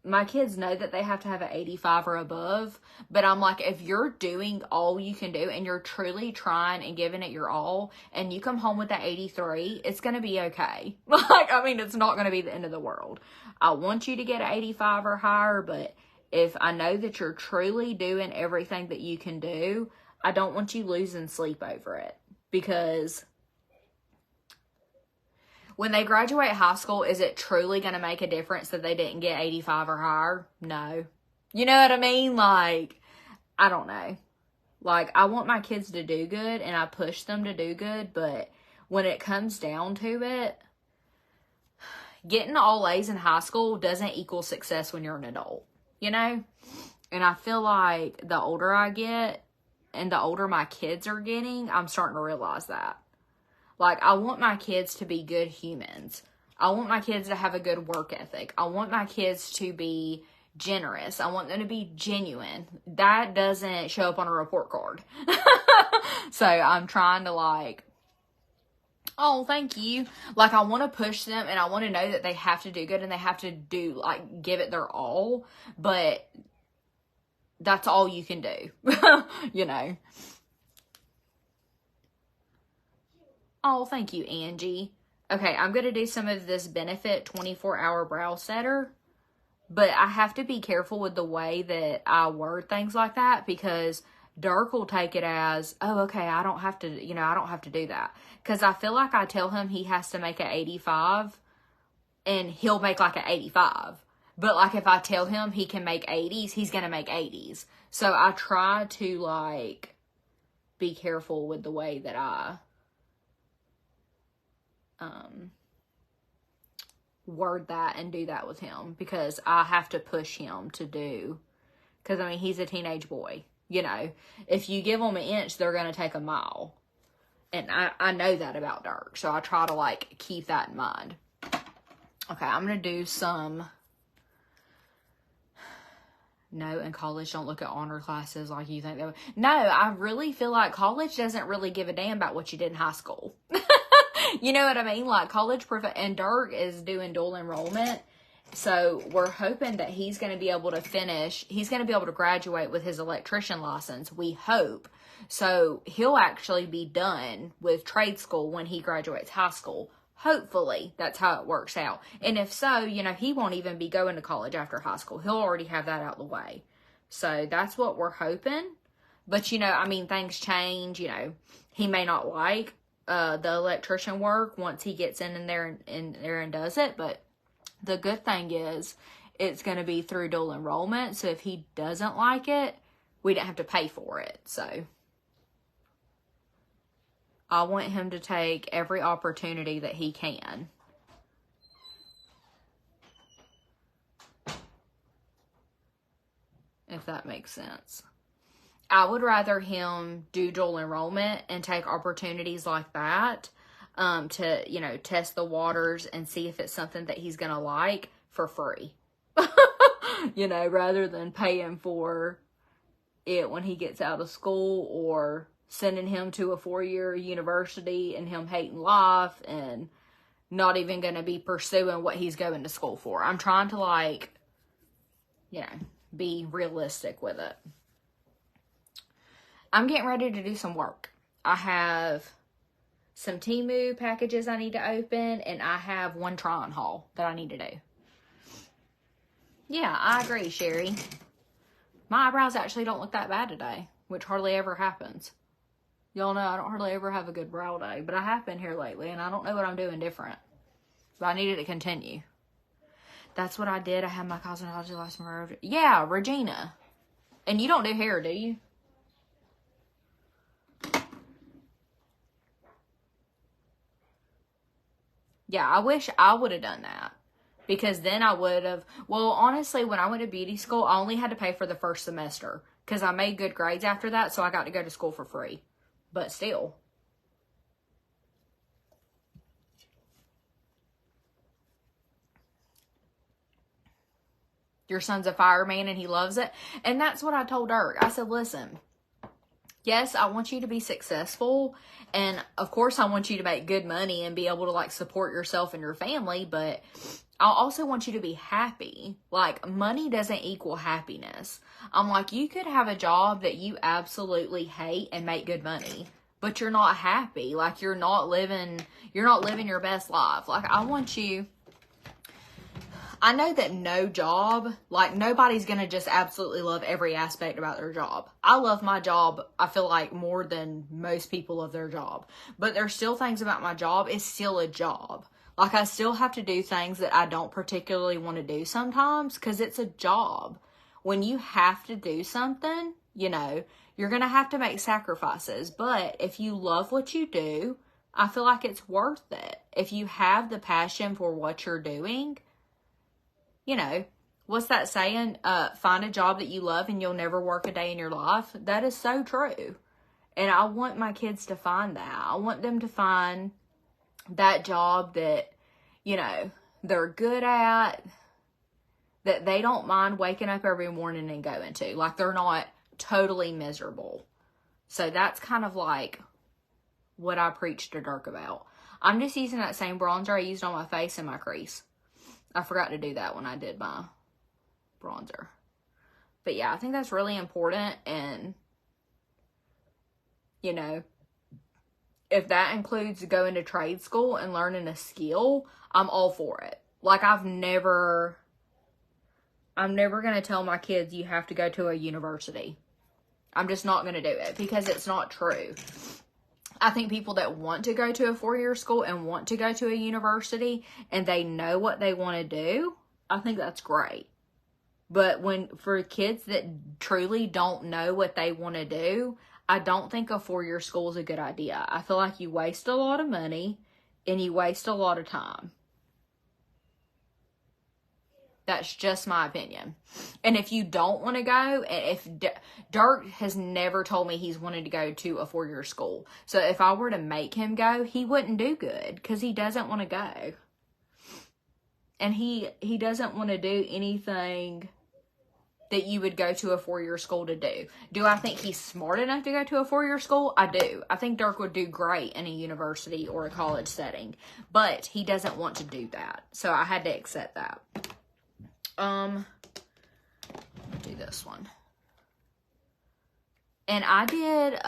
my kids know that they have to have an 85 or above, but I'm like, if you're doing all you can do and you're truly trying and giving it your all, and you come home with that 83, it's going to be okay. Like, I mean, it's not going to be the end of the world. I want you to get an 85 or higher, but if I know that you're truly doing everything that you can do, I don't want you losing sleep over it, because when they graduate high school, is it truly going to make a difference that they didn't get 85 or higher? No. You know what I mean? Like, I don't know. Like, I want my kids to do good, and I push them to do good, but when it comes down to it, getting all A's in high school doesn't equal success when you're an adult, you know? And I feel like the older I get and the older my kids are getting, I'm starting to realize that. Like, I want my kids to be good humans. I want my kids to have a good work ethic. I want my kids to be generous. I want them to be genuine. That doesn't show up on a report card. So I'm trying to like, oh, thank you. Like, I want to push them, and I want to know that they have to do good, and they have to do, like, give it their all, but that's all you can do, you know. Oh, thank you, Angie. Okay, I'm going to do some of this Benefit 24-hour brow setter, but I have to be careful with the way that I word things like that, because Dirk will take it as, oh, okay, I don't have to, you know, I don't have to do that. Because I feel like I tell him he has to make an 85, and he'll make like an 85. But like if I tell him he can make 80s, he's going to make 80s. So I try to like be careful with the way that I word that and do that with him, because I have to push him to do, because I mean, he's a teenage boy, you know. If you give them an inch, they're going to take a mile. And I know that about Dirk, so I try to like keep that in mind. Okay, I'm going to do some, no, in college don't look at honor classes like you think they would. No, I really feel like college doesn't really give a damn about what you did in high school. You know what I mean? Like college, and Dirk is doing dual enrollment. So we're hoping that he's going to be able to finish. He's going to be able to graduate with his electrician license. We hope. So he'll actually be done with trade school when he graduates high school. Hopefully that's how it works out. And if so, you know, he won't even be going to college after high school. He'll already have that out of the way. So that's what we're hoping. But, you know, I mean, things change. You know, he may not like the electrician work once he gets in there and does it. But the good thing is it's going to be through dual enrollment. So if he doesn't like it, we don't have to pay for it. So I want him to take every opportunity that he can. If that makes sense. I would rather him do dual enrollment and take opportunities like that to, you know, test the waters and see if it's something that he's going to like for free. You know, rather than paying for it when he gets out of school, or sending him to a 4-year university and him hating life and not even going to be pursuing what he's going to school for. I'm trying to, like, you know, be realistic with it. I'm getting ready to do some work. I have some Temu packages I need to open, and I have one try-on haul that I need to do. Yeah, I agree, Sherry. My eyebrows actually don't look that bad today, which hardly ever happens. Y'all know I don't hardly ever have a good brow day, but I have been here lately, and I don't know what I'm doing different. But I needed to continue. That's what I did. I had my cosmetology license. Yeah, Regina. And you don't do hair, do you? Yeah, I wish I would have done that. Because then I would have... Well, honestly, when I went to beauty school, I only had to pay for the first semester. Because I made good grades after that, so I got to go to school for free. But still. Your son's a fireman and he loves it. And that's what I told Dirk. I said, listen, yes, I want you to be successful. And of course, I want you to make good money and be able to like support yourself and your family. But I also want you to be happy. Like, money doesn't equal happiness. I'm like, you could have a job that you absolutely hate and make good money, but you're not happy. Like, you're not living your best life. Like, I want you... I know that no job, like nobody's going to just absolutely love every aspect about their job. I love my job, I feel like, more than most people love their job. But there's still things about my job. It's still a job. Like, I still have to do things that I don't particularly want to do sometimes because it's a job. When you have to do something, you know, you're going to have to make sacrifices. But if you love what you do, I feel like it's worth it. If you have the passion for what you're doing, you know, what's that saying? Find a job that you love and you'll never work a day in your life. That is so true. And I want my kids to find that. I want them to find that job that, you know, they're good at, that they don't mind waking up every morning and going to. Like, they're not totally miserable. So that's kind of like what I preach to Dirk about. I'm just using that same bronzer I used on my face and my crease. I forgot to do that when I did my bronzer. But yeah, I think that's really important. And, you know, if that includes going to trade school and learning a skill, I'm all for it. Like, I'm never going to tell my kids you have to go to a university. I'm just not going to do it because it's not true. I think people that want to go to a 4-year school and want to go to a university and they know what they want to do, I think that's great. But for kids that truly don't know what they want to do, I don't think a 4-year school is a good idea. I feel like you waste a lot of money and you waste a lot of time. That's just my opinion. And if you don't want to go, and if Dirk has never told me he's wanted to go to a 4-year school. So if I were to make him go, he wouldn't do good because he doesn't want to go. And he doesn't want to do anything that you would go to a 4-year school to do. Do I think he's smart enough to go to a 4-year school? I do. I think Dirk would do great in a university or a college setting. But he doesn't want to do that. So I had to accept that. Do this one. And I did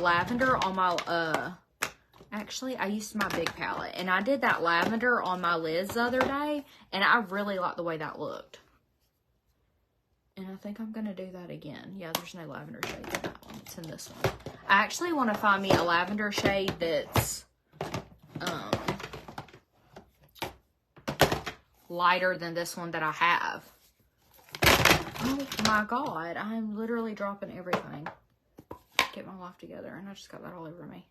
lavender on my actually I used my big palette, and I did that lavender on my lids the other day, and I really like the way that looked. And I think I'm gonna do that again. Yeah, there's no lavender shade in that one. It's in this one. I actually want to find me a lavender shade that's lighter than this one that I have. Oh my god, I'm literally dropping everything. Get my life together, and I just got that all over me.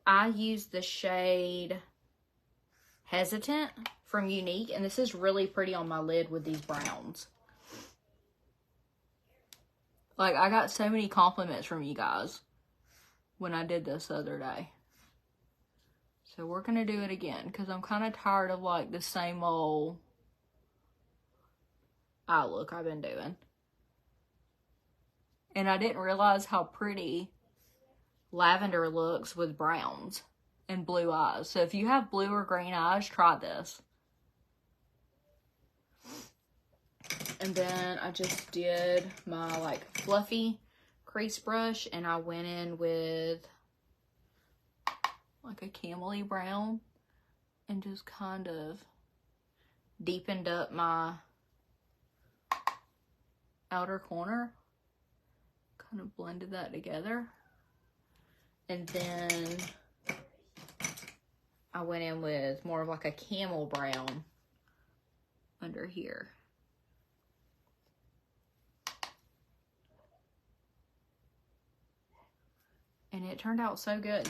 I used the shade Hesitant from Younique, and this is really pretty on my lid with these browns. Like, I got so many compliments from you guys when I did this the other day. So we're going to do it again because I'm kind of tired of, like, the same old eye look I've been doing. And I didn't realize how pretty lavender looks with browns and blue eyes. So if you have blue or green eyes, try this. And then I just did my, like, fluffy crease brush, and I went in with like a camely brown and just kind of deepened up my outer corner. Kind of blended that together. And then I went in with more of like a camel brown under here. And it turned out so good.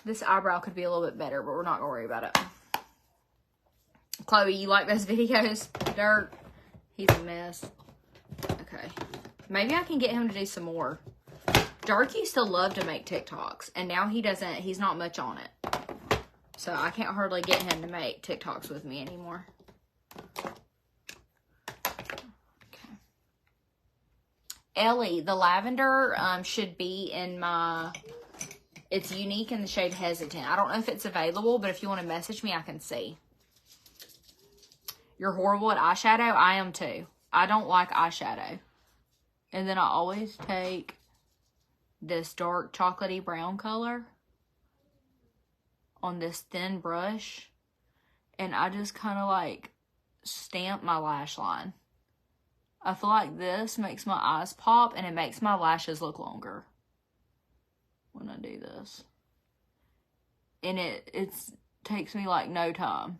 This eyebrow could be a little bit better, but we're not going to worry about it. Chloe, you like those videos? Dirk, he's a mess. Okay. Maybe I can get him to do some more. Dirk used to love to make TikToks, and now he doesn't. He's not much on it. So I can't hardly get him to make TikToks with me anymore. Ellie, the lavender should be in my, it's Younique in the shade Hesitant. I don't know if it's available, but if you want to message me, I can see. You're horrible at eyeshadow? I am too. I don't like eyeshadow. And then I always take this dark chocolatey brown color on this thin brush, and I just kind of like stamp my lash line. I feel like this makes my eyes pop, and it makes my lashes look longer when I do this. And takes me like no time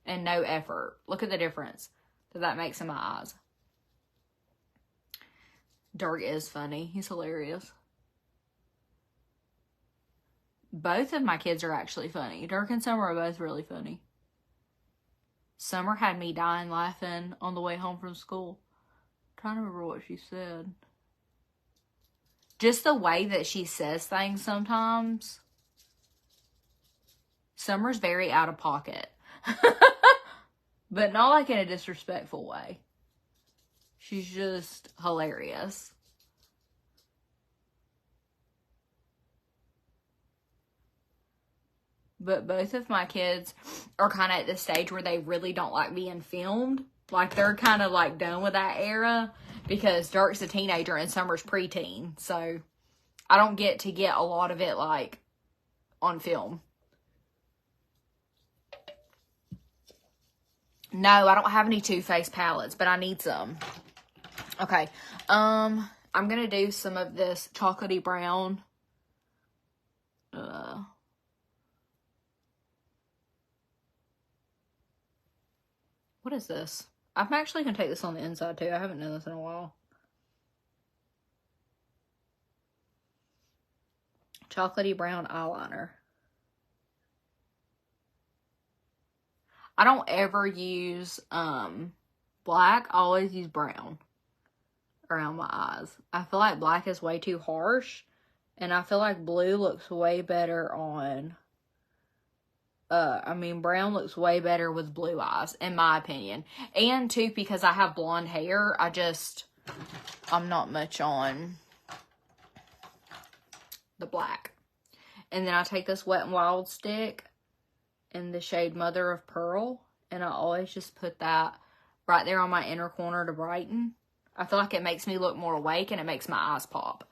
and no effort. Look at the difference that makes in my eyes. Dirk is funny. He's hilarious. Both of my kids are actually funny. Dirk and Summer are both really funny. Summer had me dying laughing on the way home from school. I'm trying to remember what she said. Just the way that she says things sometimes. Summer's very out of pocket. But not like in a disrespectful way. She's just hilarious. But both of my kids are kind of at the stage where they really don't like being filmed. Like, they're kind of like done with that era. Because Dirk's a teenager and Summer's preteen. So, I don't get to get a lot of it, like, on film. No, I don't have any Too Faced palettes, but I need some. Okay. I'm going to do some of this chocolatey brown. What is this? I'm actually going to take this on the inside, too. I haven't done this in a while. Chocolatey brown eyeliner. I don't ever use black. I always use brown around my eyes. I feel like black is way too harsh. And I feel like blue looks way better on... brown looks way better with blue eyes, in my opinion. And, too, because I have blonde hair, I'm not much on the black. And then I take this Wet n Wild stick in the shade Mother of Pearl. And I always just put that right there on my inner corner to brighten. I feel like it makes me look more awake and it makes my eyes pop.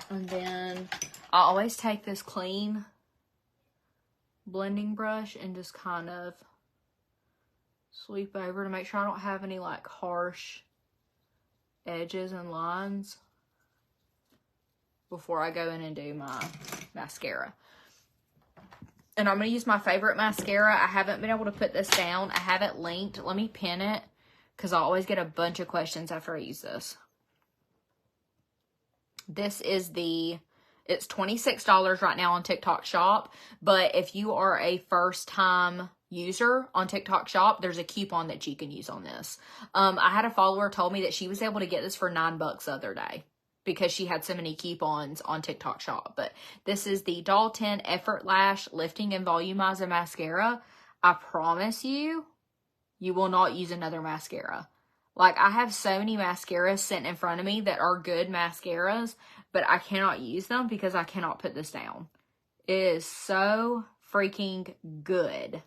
And then I always take this clean blending brush and just kind of sweep over to make sure I don't have any like harsh edges and lines before I go in and do my mascara. And I'm going to use my favorite mascara. I haven't been able to put this down. I have it linked. Let me pin it because I always get a bunch of questions after I use this. This is it's $26 right now on TikTok Shop. But if you are a first-time user on TikTok Shop, there's a coupon that you can use on this. I had a follower told me that she was able to get this for $9 the other day because she had so many coupons on TikTok Shop. But this is the Doll 10 Effort Lash Lifting and Volumizer Mascara. I promise you, you will not use another mascara. Like, I have so many mascaras sitting in front of me that are good mascaras, but I cannot use them because I cannot put this down. It is so freaking good.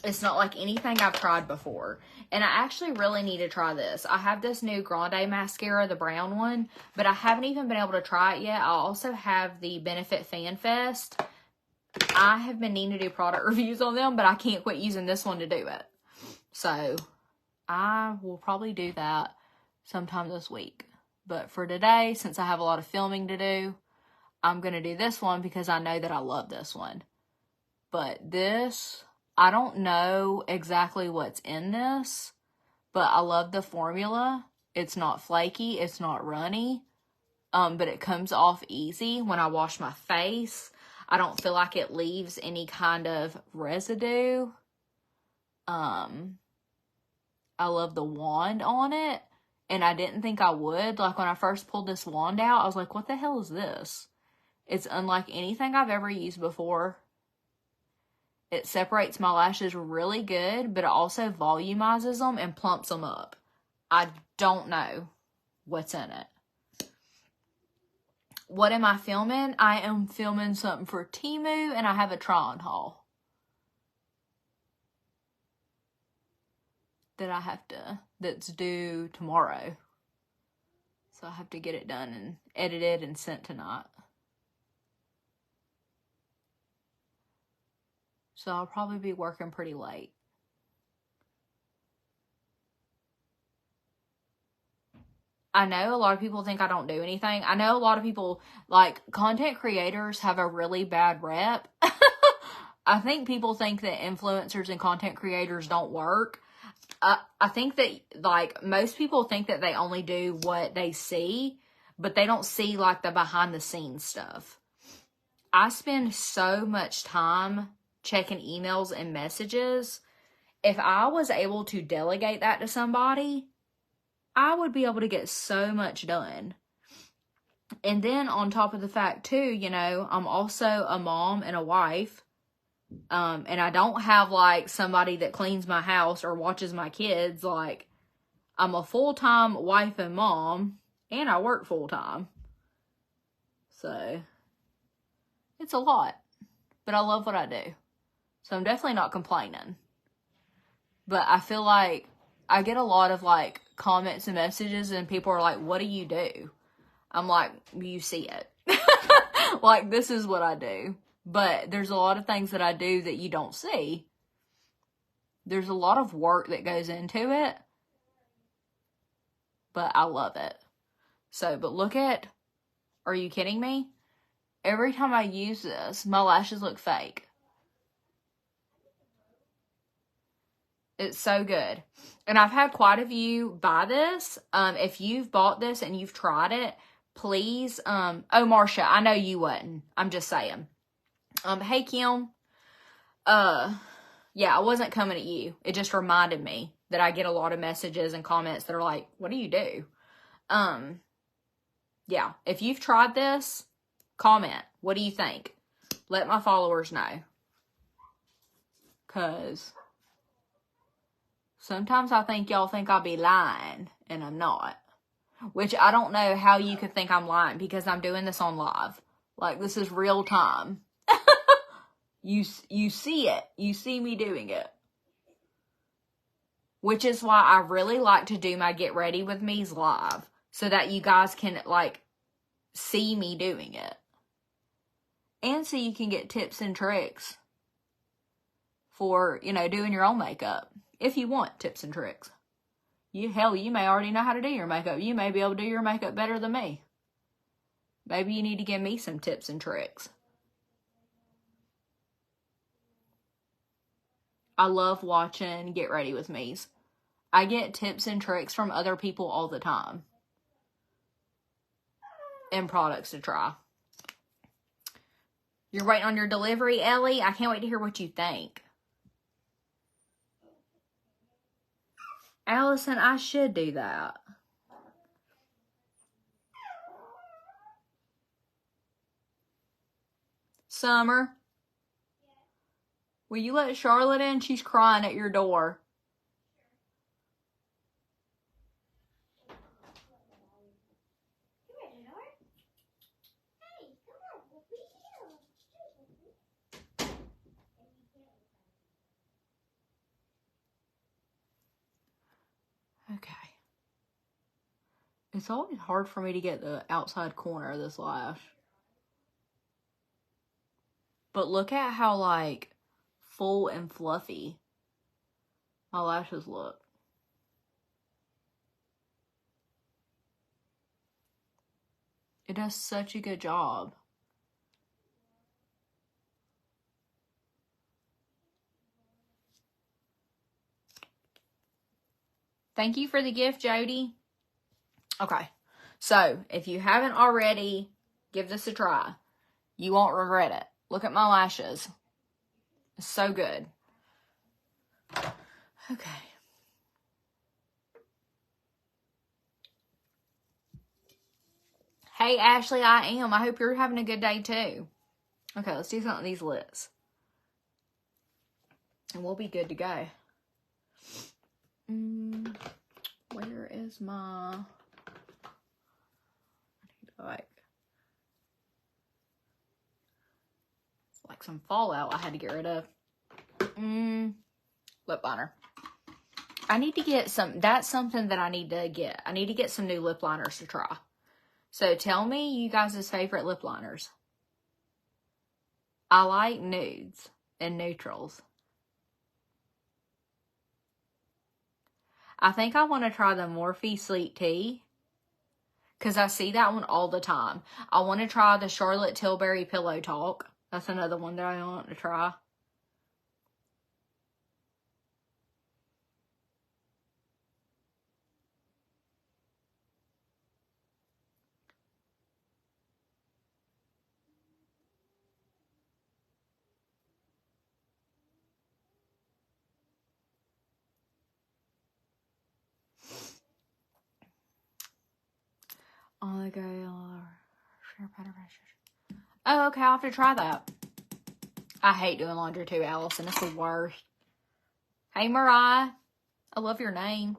It's not like anything I've tried before. And I actually really need to try this. I have this new Grande mascara, the brown one, but I haven't even been able to try it yet. I also have the Benefit Fan Fest. I have been needing to do product reviews on them, but I can't quit using this one to do it. So, I will probably do that sometime this week. But for today, since I have a lot of filming to do, I'm going to do this one because I know that I love this one. But this, I don't know exactly what's in this, but I love the formula. It's not flaky, it's not runny, but it comes off easy when I wash my face. I don't feel like it leaves any kind of residue. I love the wand on it, and I didn't think I would. Like, when I first pulled this wand out, I was like, what the hell is this? It's unlike anything I've ever used before. It separates my lashes really good, but it also volumizes them and plumps them up. I don't know what's in it. What am I filming? I am filming something for Temu, and I have a try-on haul that's due tomorrow. So I have to get it done and edited and sent tonight. So I'll probably be working pretty late. I know a lot of people think I don't do anything. I know a lot of people, like, content creators have a really bad rep I think people think that influencers and content creators don't work. I think that, like, most people think that they only do what they see, but they don't see, like, the behind the scenes stuff. I spend so much time checking emails and messages. If I was able to delegate that to somebody, I would be able to get so much done. And then on top of the fact, too, you know, I'm also a mom and a wife. And I don't have, like, somebody that cleans my house or watches my kids. Like, I'm a full-time wife and mom, and I work full-time. So, it's a lot. But I love what I do. So, I'm definitely not complaining. But I feel like I get a lot of, like, comments and messages, and people are like, what do you do? I'm like, you see it. Like, this is what I do. But there's a lot of things that I do that you don't see. There's a lot of work that goes into it. But I love it. So, but look at, are you kidding me? Every time I use this, my lashes look fake. It's so good. And I've had quite a few buy this. If you've bought this and you've tried it, please, oh, Marsha, I know you wouldn't. I'm just saying. Hey, Kim. Yeah, I wasn't coming at you. It just reminded me that I get a lot of messages and comments that are like, what do you do? Yeah, if you've tried this, comment. What do you think? Let my followers know. Because sometimes I think y'all think I'll be lying, and I'm not. Which I don't know how you could think I'm lying, because I'm doing this on live. Like, this is real time. You see it. You see me doing it. Which is why I really like to do my Get Ready With Me's live. So that you guys can, like, see me doing it. And so you can get tips and tricks for, you know, doing your own makeup. If you want tips and tricks. You may already know how to do your makeup. You may be able to do your makeup better than me. Maybe you need to give me some tips and tricks. I love watching Get Ready With Me's. I get tips and tricks from other people all the time. And products to try. You're waiting on your delivery, Ellie? I can't wait to hear what you think. Allison, I should do that. Summer, will you let Charlotte in? She's crying at your door. Okay. It's always hard for me to get the outside corner of this lash. But look at how, like, full and fluffy my lashes look. It does such a good job. Thank you for the gift, Jody. Okay, so if you haven't already, give this a try. You won't regret it. Look at my lashes. It's so good. Okay. Hey, Ashley, I am. I hope you're having a good day, too. Okay, let's do something with these lips. And we'll be good to go. Where is my... It's like some fallout I had to get rid of. Lip liner. I need to get some... That's something that I need to get. I need to get some new lip liners to try. So tell me you guys' favorite lip liners. I like nudes and neutrals. I think I want to try the Morphe Sleek Tea. Because I see that one all the time. I want to try the Charlotte Tilbury Pillow Talk. That's another one that I want to try. On the go. Oh, okay. I'll have to try that. I hate doing laundry too, Allison. It's the worst. Hey, Mariah. I love your name.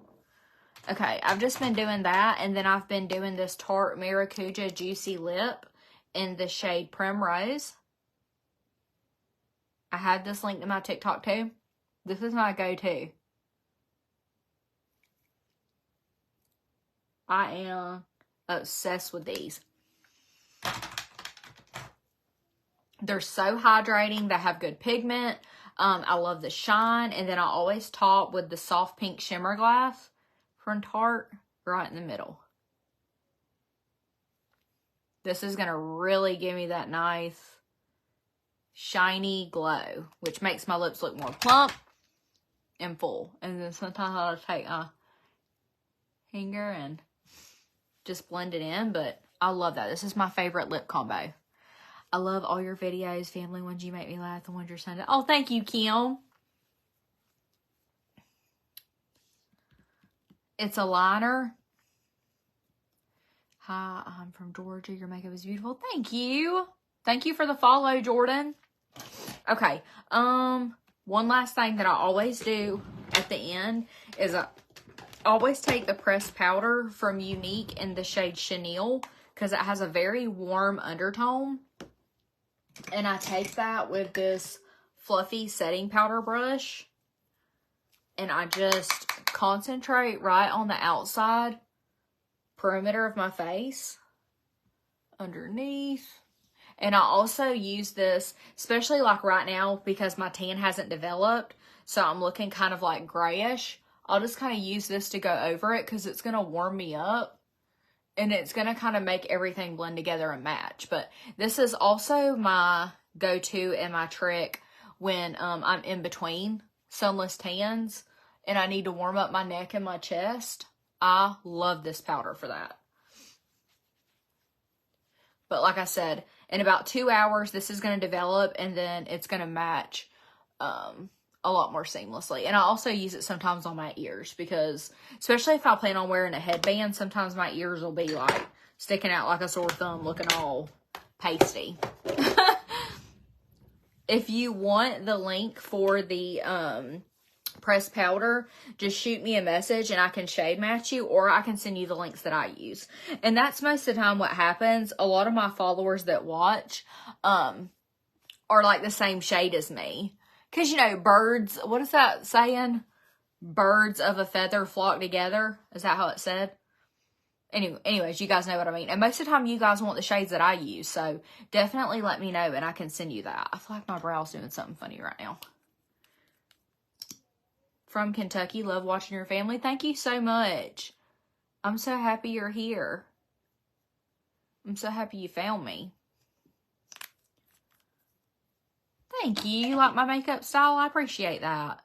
Okay, I've just been doing that, and then I've been doing this Tarte Maracuja Juicy Lip in the shade Primrose. I have this linked to my TikTok too. This is my go-to. I am obsessed with these. They're so hydrating. They have good pigment. I love the shine. And then I always top with the soft pink shimmer glass from Tarte right in the middle. This is going to really give me that nice shiny glow, which makes my lips look more plump and full. And then sometimes I'll take a finger and just blend it in. But I love that. This is my favorite lip combo. I love all your videos, family ones. You make me laugh. The ones you're sending. Oh, thank you, Kim. It's a liner. Hi, I'm from Georgia. Your makeup is beautiful. Thank you. Thank you for the follow, Jordan. Okay. One last thing that I always do at the end is I always take the pressed powder from Younique in the shade Chenille because it has a very warm undertone. And I take that with this fluffy setting powder brush. And I just concentrate right on the outside perimeter of my face. Underneath. And I also use this, especially like right now, because my tan hasn't developed. So I'm looking kind of like grayish. I'll just kind of use this to go over it because it's going to warm me up. And it's going to kind of make everything blend together and match. But this is also my go-to and my trick when I'm in between sunless tans and I need to warm up my neck and my chest. I love this powder for that. But like I said, in about 2 hours, this is going to develop and then it's going to match a lot more seamlessly. And I also use it sometimes on my ears because, especially if I plan on wearing a headband, sometimes my ears will be like sticking out like a sore thumb, looking all pasty. If you want the link for the pressed powder, just shoot me a message and I can shade match you, or I can send you the links that I use. And that's most of the time what happens. A lot of my followers that watch are like the same shade as me. Because, you know, birds, what is that saying? Birds of a feather flock together. Is that how it said? Anyways, you guys know what I mean. And most of the time, you guys want the shades that I use. So, definitely let me know and I can send you that. I feel like my brow's doing something funny right now. From Kentucky, love watching your family. Thank you so much. I'm so happy you're here. I'm so happy you found me. Thank you. You like my makeup style? I appreciate that.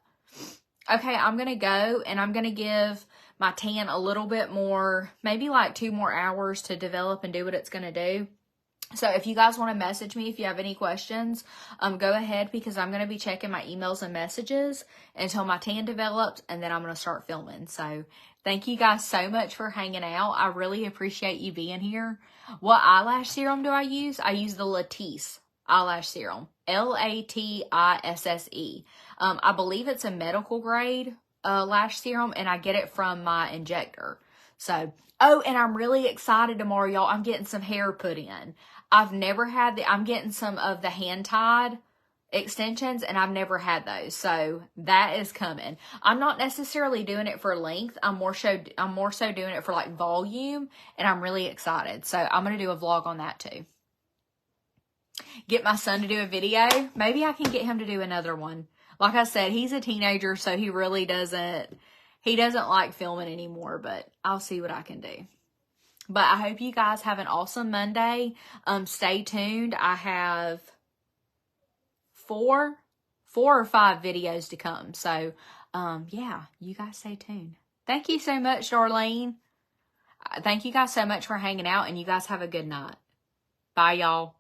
Okay, I'm going to go and I'm going to give my tan a little bit more, maybe like 2 more hours to develop and do what it's going to do. So if you guys want to message me if you have any questions, go ahead because I'm going to be checking my emails and messages until my tan develops and then I'm going to start filming. So thank you guys so much for hanging out. I really appreciate you being here. What eyelash serum do I use? I use the Latisse eyelash serum. Latisse. I believe it's a medical grade lash serum and I get it from my injector. So, oh, and I'm really excited tomorrow, y'all. I'm getting some hair put in. I've never had I'm getting some of the hand-tied extensions and I've never had those. So that is coming. I'm not necessarily doing it for length. I'm more so doing it for like volume and I'm really excited. So I'm going to do a vlog on that too. Get my son to do a video. Maybe I can get him to do another one. Like I said, he's a teenager, so he really doesn't like filming anymore, but I'll see what I can do. But I hope you guys have an awesome Monday. Stay tuned. I have 4 or 5 videos to come. So, yeah, you guys stay tuned. Thank you so much, Darlene. Thank you guys so much for hanging out, and you guys have a good night. Bye, y'all.